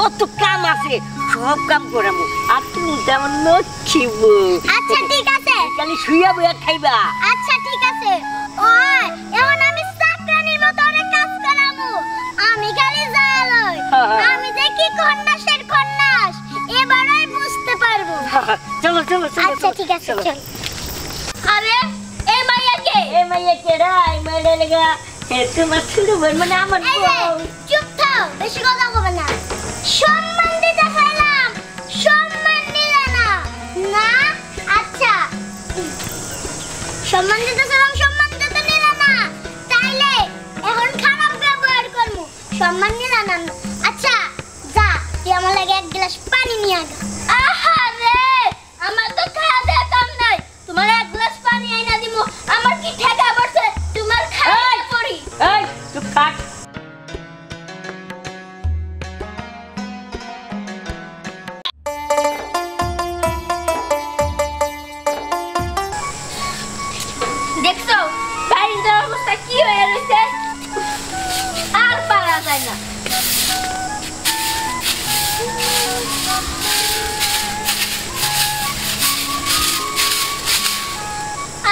যত কাম আছে সব কাম করামু আর তুমি তেমন নচ্ছিব। আচ্ছা ঠিক আছে, খালি শুইয়া বইয়া খাইবা। আচ্ছা ঠিক আছে। ওই এখন আমি চাকরানির মতো অনেক কাজ করামু, আমি খালি যাই আমি যে কি কন্যাসের কন্যাস এবারই বুঝতে পারবো। চলো চলো চলো। আচ্ছা ঠিক আছে চল। আরে এই মাইয়া কে? এই মাইয়া কে রাই মাইয়া লাগা তোমার ছোট বোন মানে আমার বউ। চুপ থাও, বেশি কথা বলবে না। সম্মান দিতে চাইলাম, সম্মান দিলে না। না আচ্ছা সম্মান দিতে চাইলাম, সম্মান দিতে নিলে না, তাইলে এখন খারাপ ব্যবহার করবো। সম্মান নিলে না, আচ্ছা যা তুই আমার লাগে এক গ্লাস পানি নিয়ে আগা। আহারে আমার তো খাওয়া দেওয়া কাম নাই, তোমার এক গ্লাস পানি আইনা দিমু। আমার কি ঠেকা পড়ছে তোমার খাওয়া পড়ি? এই চুপ থাক। দেখছো বাড়ির অবস্থা কি হয়ে রয়েছে, আর পারা যায় না।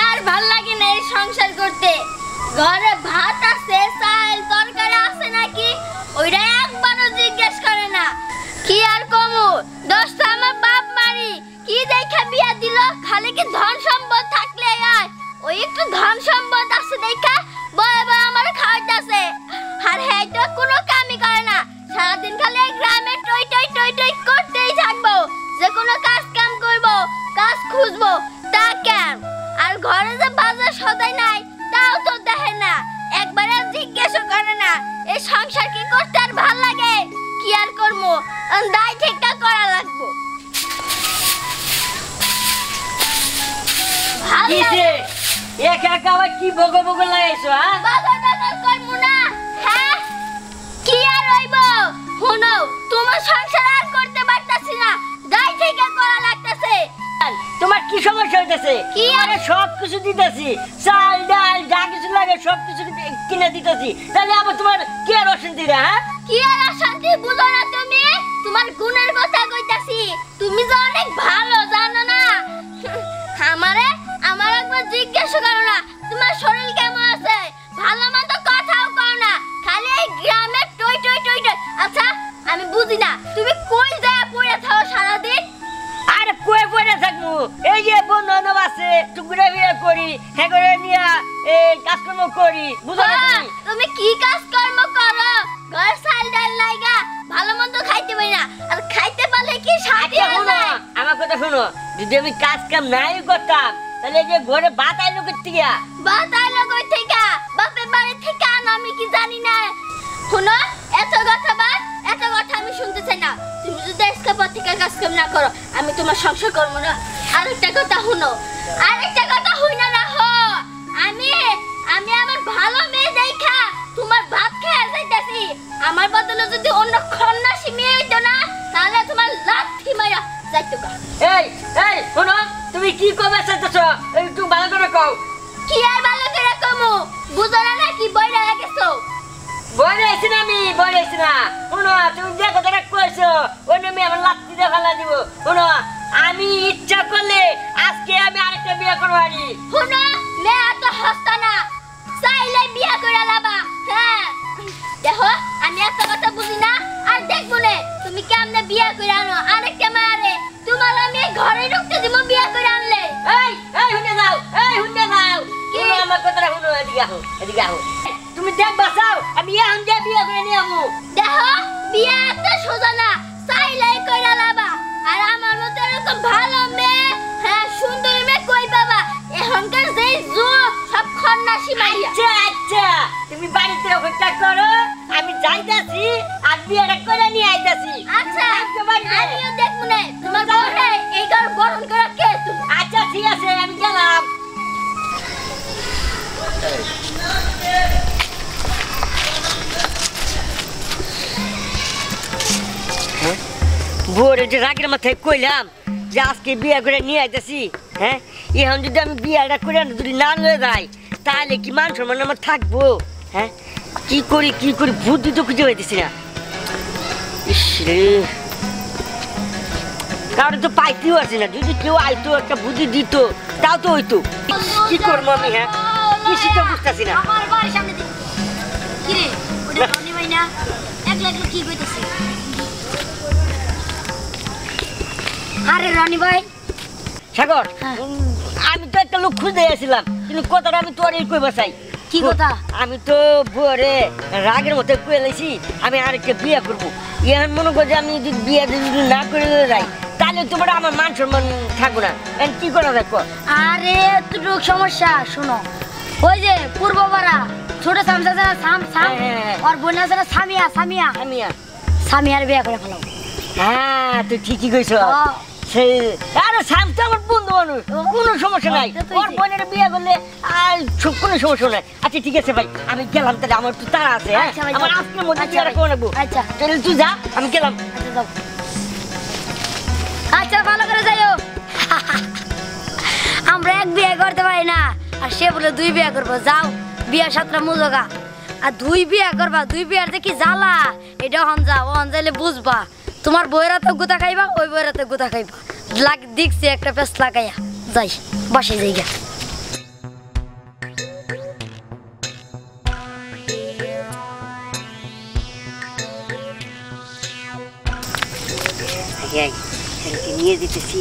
আর ভাল লাগে না এই সংসার করতে। ঘরে ভাত আছে, চাল তরকারি আছে নাকি ওইটা একবারও জিজ্ঞেস করে না। কি আর কমু, দোস্ত আমার বাপ মারি কি দেখা বিয়া দিল, খালি কি ধন সম্পদ থাকলে আর ওই একটু ধন সম্পদ আছে দেখা বয়ে বয়ে আমার খাওয়াইতেছে। আর হ্যাঁ তো কোনো কামই করে না, সারাদিন খালি এই গ্রামে টই টই টই টই করতেই থাকবো। যে কোনো কাজ কাম করবো, কাজ খুঁজবো, তা কেন? আর ঘরে যে বাজার সদাই নাই তাও তো দেখে না, একবারে জিজ্ঞেসও করে না। এই সংসার কি করতে আর ভাল লাগে? কি আর করবো, দায় ঠিকটা করা লাগবো। কিসে একা একা আবার কি বগো বগো লাগাইছো? হ্যাঁ বাজার বাজার করবো না। হ্যাঁ কি আর হইব, শুনো তোমার সংসার আর করতে পারতাছি না, দায় ঠিকটা করা লাগতেছে। তোমার কি সমস্যা হইতেছে? কি আরে সব কিছু দিতেছি, চাল ডাল যা কিছু লাগে সব কিছু কিনে দিতেছি, তাহলে আবার তোমার কি আর অশান্তি রে? হ্যাঁ কি আর অশান্তি বুঝো না তুমি? তোমার গুণের কথা কইতাছি, তুমি যে অনেক ভালো জানো না। আমার একবার জিজ্ঞাসা করো না তোমার শরীর কেমন আছে, ভালো মতো কথাও কও না, খালি এই গ্রামে টই টই টই টই। আচ্ছা আমি বুঝি না তুমি কই যায় পড়ে থাকো সারাদিন? আরে কই পড়ে থাকবো, এই যে বন্ধু বান্ধব আছে টুকরা বিয়ে করি, হ্যাঁ করে নিয়া এই কাজকর্ম করি, বুঝো না তুমি? তুমি কি কাজকর্ম করো? ঘর চাল ডাল লাইগা ভালো মন্দ খাইতে পারি না, আর খাইতে পারলে কি শান্তি আচ্ছা শোনো, হয়? আমার কথা শোনো, যদি আমি কাজ কাম নাই করতাম তাহলে যে ঘরে ভাত আইলো কোথেকে? বাত আইলো কই থেকে? বাপের বাড়ি থেকে আনো, আমি কি জানি না? শুনো এত কথা বাদ, এত কথা আমি শুনতে চাই না। তুমি যদি আজকে পর থেকে কাজ কাম না করো আমি তোমার সংসার করবো না। আরেকটা কথা শুনো, আরেকটা কথা হই না রাখো। আমি আমার ভালো মেয়ে দেখা তোমার ভাত খেয়ে যাইতাছি। আমার বদলে যদি অন্য খন্নাসি মেয়ে হইতো না তাহলে তোমার লাথি মারা যাইতো গা। এই এই শোনো, তুমি কি কবে চাইতেছো একটু ভালো করে কও। কি আর ভালো করে কমু, বুঝো না নাকি বইরা গেছো? বলে আইছি না আমি, বলে আইছি না। শোনো তুমি যে কথাটা কইছো ওই আমি আমার লাত্তি দিয়ে ফেলা দিব। শোনো আমি ইচ্ছা করলে আজকে আমি আরেকটা বিয়ে করবো পারি। শুনো মেয়ে তো হস্তা না, চাইলে বিয়া করে লাবা। হ্যাঁ দেখো আমি একটা কথা বুঝি না, আর দেখবো না তুমি কেমনে বিয়া করে আনো আরেকটা মারে। তোমার আমি ঘরে ঢুকতে দিব বিয়া করে আনলে। এই এই হুনে যাও, এই হুনে যাও, তুমি আমার কথাটা শুনো, এদিকে আহো, এদিকে আহো। তুমি দেখ বাঁচাও, আমি এখন যে বিয়ে করে নিয়ে আমু। দেখো বিয়া একটা সোজা না, চাইলে করে লাবা। আর আমার মতো এরকম ভালো মেয়ে, হ্যাঁ সুন্দর মেয়ে কই পাবা? এখনকার যে যুগ সব খন্নাসি মাইয়া। আচ্ছা আচ্ছা তুমি বাড়িতে অপেক্ষা করো, আমি যাইতাছি আর বিয়েটা করে নিয়ে আইতাছি। আচ্ছা আমিও দেখবো না তোমার ঘরে এই ঘর বরণ করা কে তুমি? আচ্ছা ঠিক আছে আমি গেলাম। ভোরে যে রাগের মাথায় কইলাম যে আজকে বিয়ে করে নিয়ে আইতেছি, হ্যাঁ এখন যদি আমি বিয়েটা করে যদি না লয়ে যাই তাহলে কি মান সম্মান আমার থাকবো? হ্যাঁ কি করি বুদ্ধি তো খুঁজে পাইতেছি না। ইস রে, কারণ তো পাইতেও আছে না, যদি কেউ আইতো একটা বুদ্ধি দিত তাও তো হইতো। কি করবো আমি? হ্যাঁ কিছু তো বুঝতেছি না। আমার বাড়ির সামনে দিকে কি রে, ওটা রনি ভাই না? একলা একলা কি কইতাছে? আরে রনি ভাই। সাগর, আমি তো একটা লোক খুঁজতে গেছিলাম, কিন্তু কথাটা আমি তোর এই কইবা চাই। কি কথা? আমি তো বুয়ারে রাগের মতো কয়ে লাইছি আমি আরেকটা বিয়ে করবো। এখন মনে কর যে আমি যদি বিয়ে যদি না করে যাই তাহলে তোমার আমার মান সম্মান থাকবো না। এখন কি করা দেখো? আরে এতটুকু সমস্যা, শোনো, ওই যে পূর্বপাড়া ছোট সামসা আছে না, হ্যাঁ। ওর বোন আছে না সামিয়া, সামিয়ার বিয়ে করে ফেলাও। হ্যাঁ তুই ঠিকই কইছ। হ্যাঁ। সেই আরে শাম তো আমার বন্ধু মানুষ, কোনো সমস্যা নাই। ওর বোনের বিয়ে করলে আর কোনো সমস্যা নাই। আচ্ছা ঠিক আছে ভাই, আমি গেলাম তাহলে, আমার একটু তাড়া আছে। হ্যাঁ আচ্ছা ভাই, আমার যাও। আজকের মধ্যে আচ্ছা বিয়েটা ভাই। করে নেবো। আচ্ছা। তাহলে তুই যা, আমি গেলাম। আচ্ছা যাও। আচ্ছা ভালো করে যাইও। আমরা এক বিয়ে করতে পারি না, আর সে বলে দুই বিয়ে করবো। যাও, বিয়ে সাতটা মুজগা, আর দুই বিয়ে করবা, দুই বিয়ার যে কি জ্বালা এটা হন যাও, হন যাইলে বুঝবা। তোমার বইয়েরা তো গুতা খাইবা, ওই বইয়েরা তো গুতা খাইবা। দেখছি একটা পেস লাগাইয়া যাই, বসে যাই গা। নিয়ে দিতেছি,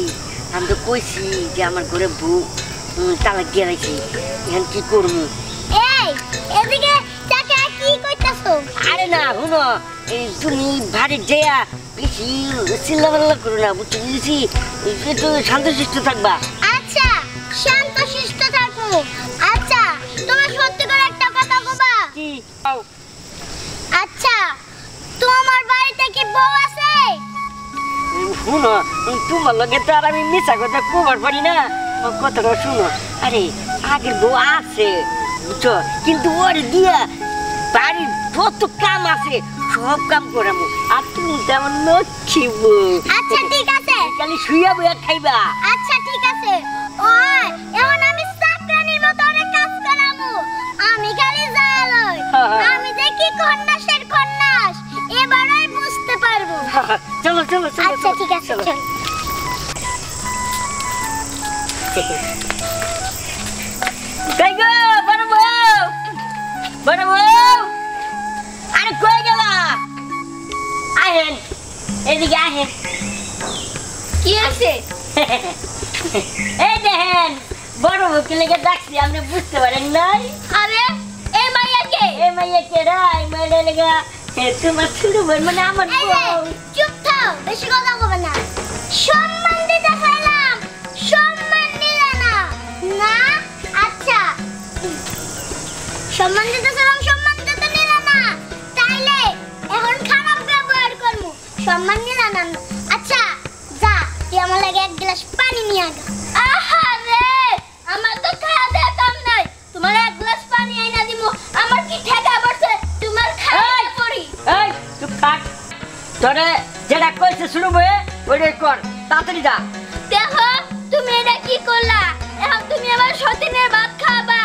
আমি তো কইছি যে আমার ঘরে বউ তালাক দিয়ে রাখছি। এখন কি করবো? এই এদিকে চাচা কি কইতাছো? আরে না শুনো, তুমি বাড়ি যেয়া বেশি চিল্লাপাল্লা করো না, বুঝতে দিয়েছি। একটু শান্তশিষ্ট থাকবা। আচ্ছা শান্তশিষ্ট থাকো। আচ্ছা তুমি সত্যি করে একটা কথা কবা? কি? আচ্ছা তোমার বাড়িতে কি বউ আছে? শুনো, তোমার লগে তো আর আমি মিশা কথা কবার পারি না। কথাটা শুনো, আরে আগের বউ আছে বুঝছো, কিন্তু ওর দিয়া বাড়ির যত কাম আছে সব কাম করামু। আর তুমি তেমন নচ্ছি বউ। আচ্ছা ঠিক আছে, খালি শুইয়া বইয়া খাইবা। আচ্ছা ঠিক আছে। ওই এখন আমি চাকরানির মতো অনেক কাজ করামু। আমি খালি যালই, আমি দেখি কন্যাসের কন্যাস, এবারই বুঝতে পারবো। চলো চলো চলো। আচ্ছা ঠিক আছে, চলো। চল। কই গো বড় বউ, বড় বউ, আরে কই গেলা? আহেন এদিকে আহেন। কি আছে? এই দেখেন বড় বউকে লেগে ডাকছি, আপনি বুঝতে পারেন নাই? আরে এই মাইয়াকে? এই মাইয়া কেডা? এই মাইয়া লেগা তোমার ছোট বোন, মানে আমার এই যে বউ। চুপ থাও, বেশি কথা বলবে না। সম্মান দিতে চাইলাম, সম্মান দিলে না। না আচ্ছা, সম্মান দিতে চাইলাম, সম্মান দিতে নিলে না, তাইলে এখন খারাপ ব্যবহার করবো। সম্মান নিলে না, আচ্ছা যা, তুই আমার লাগে এক গ্লাস পানি নিয়ে আয়। আহারে আমার তো খাওয়া দেওয়া কাম নাই, তোমার এক গ্লাস পানি আইনা দিমু। আমার কি ঠেকা পড়ছে তোমার খাওয়া পড়ি? এই চুপ থাক, তোরে যেটা কইছে শুরু বয়ে ওইটাই কর, তাড়াতাড়ি যা। দেখো তুমি এটা কি করলা? এখন তুমি আমার সতীনের ভাত খাবা।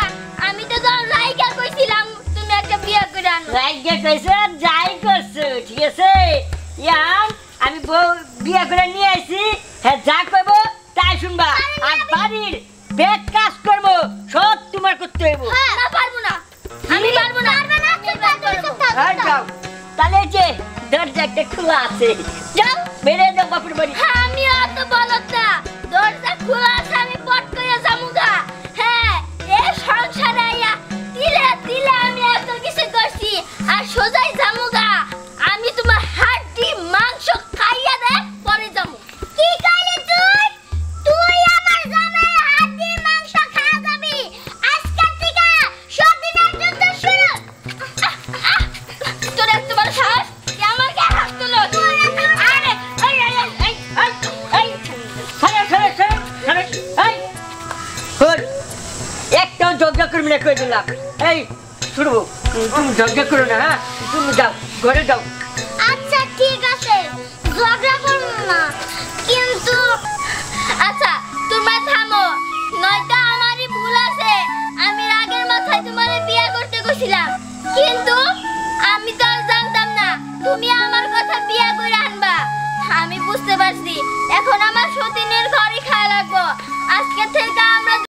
আমি তো তোর রাইকা কইছিলাম তুমি একটা বিয়ে করে আনো। রাইগে কইছে যাই করছে, ঠিক আছে? ইয়ান আমি বউ বিয়া করে নিয়ে আইছি, হ্যাঁ যা কইব তাই শুনবা। আর বাড়ির বেদ কাজ করব সব তোমার করতে হইব। না পারবো না, আমি পারবো না। পারবে না, চুপ থাক, চুপ থাক। হ্যাঁ যাও, তাহলে এই যে দরজা একটা খোলা আছে, যাও বেরিয়ে যাও বাপের বাড়ি। হ্যাঁ আমি অত বলত না, দরজা খোলা আছে, আমি পট করে যামুগা। হ্যাঁ এ সংসারে আইয়া তিলে তিলে আমি এত কিছু করছি, আর সোজাই যামুগা। আমি তোমার হাড্ডি মাংস খাইয়া দে পরে যামু। কি কইলি তুই? তুই আমার জামাই হাড্ডি মাংস খাওয়া যাবি? আজকে থেকে সদিনের যুদ্ধ শুরু। তোর এত বড় সাহস, তুই আমার গায়ে হাত তুলো। আরে এই এই এই এই এই সরে সরে সরে সরে। এই হল একটাও ঝগড়া করবি না কই দিলাম। এই শুরু, তুমি ঝগড়া করো না। হ্যাঁ তুমি যাও ঘরে যাও। আচ্ছা ঠিক আছে, ঝগড়া করব না, কিন্তু আচ্ছা তোমার থামো, নয়তো আমারই ভুল আছে। আমি রাগের মাথায় তোমারে বিয়ে করতে কইছিলাম, কিন্তু আমি তো আর জানতাম না তুমি আমার কথা বিয়ে করে আমি বুঝতে পারছি এখন আমার